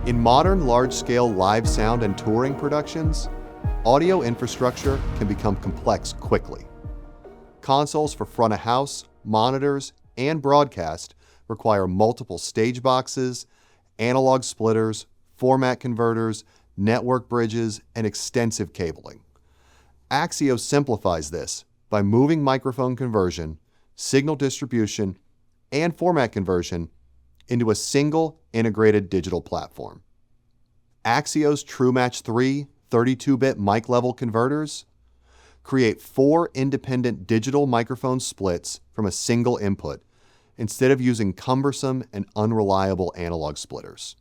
In modern large-scale live sound and touring productions, audio infrastructure can become complex quickly. Consoles for front of house, monitors, and broadcast require multiple stage boxes, analog splitters, format converters, network bridges, and extensive cabling. AXIO simplifies this by moving microphone conversion, signal distribution, and format conversion into a single integrated digital platform. AXIO's TrueMatch 3 32-bit mic level converters create 4 independent digital microphone splits from a single input instead of using cumbersome and unreliable analog splitters.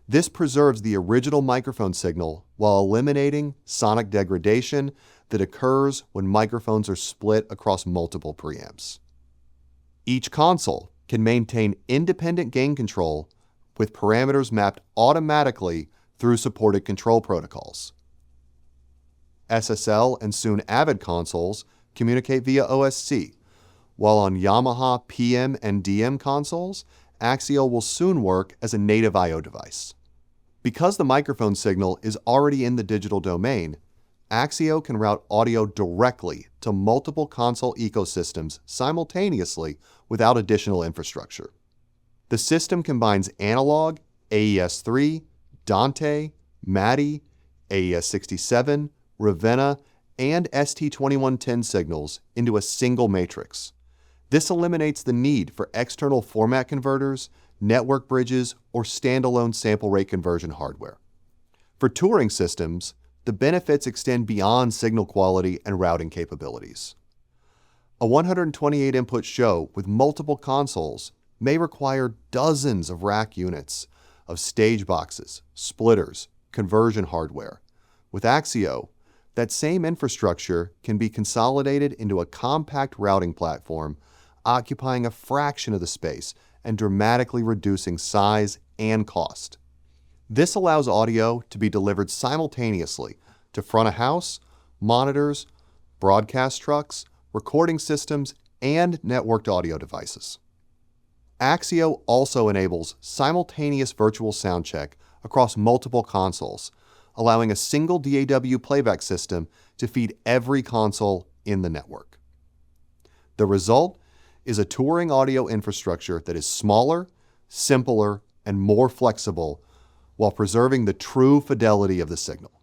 This preserves the original microphone signal while eliminating sonic degradation that occurs when microphones are split across multiple preamps. Each console can maintain independent gain control with parameters mapped automatically through supported control protocols. SSL and soon Avid consoles communicate via OSC, while on Yamaha PM and DM consoles, AXIO will soon work as a native I/O device. Because the microphone signal is already in the digital domain, AXIO can route audio directly to multiple console ecosystems simultaneously without additional infrastructure. The system combines analog, AES-3, Dante, MADI, AES-67, Ravenna, and ST2110 signals into a single matrix. This eliminates the need for external format converters, network bridges, or standalone sample rate conversion hardware. For touring systems, the benefits extend beyond signal quality and routing capabilities. A 128-input show with multiple consoles may require dozens of rack units of stage boxes, splitters, conversion hardware. With AXIO, that same infrastructure can be consolidated into a compact routing platform, occupying a fraction of the space and dramatically reducing size and cost. This allows audio to be delivered simultaneously to front of house, monitors, broadcast trucks, recording systems, and networked audio devices. AXIO also enables simultaneous virtual soundcheck across multiple consoles, allowing a single DAW playback system to feed every console in the network. The result is a touring audio infrastructure that is smaller, simpler, and more flexible while preserving the true fidelity of the signal.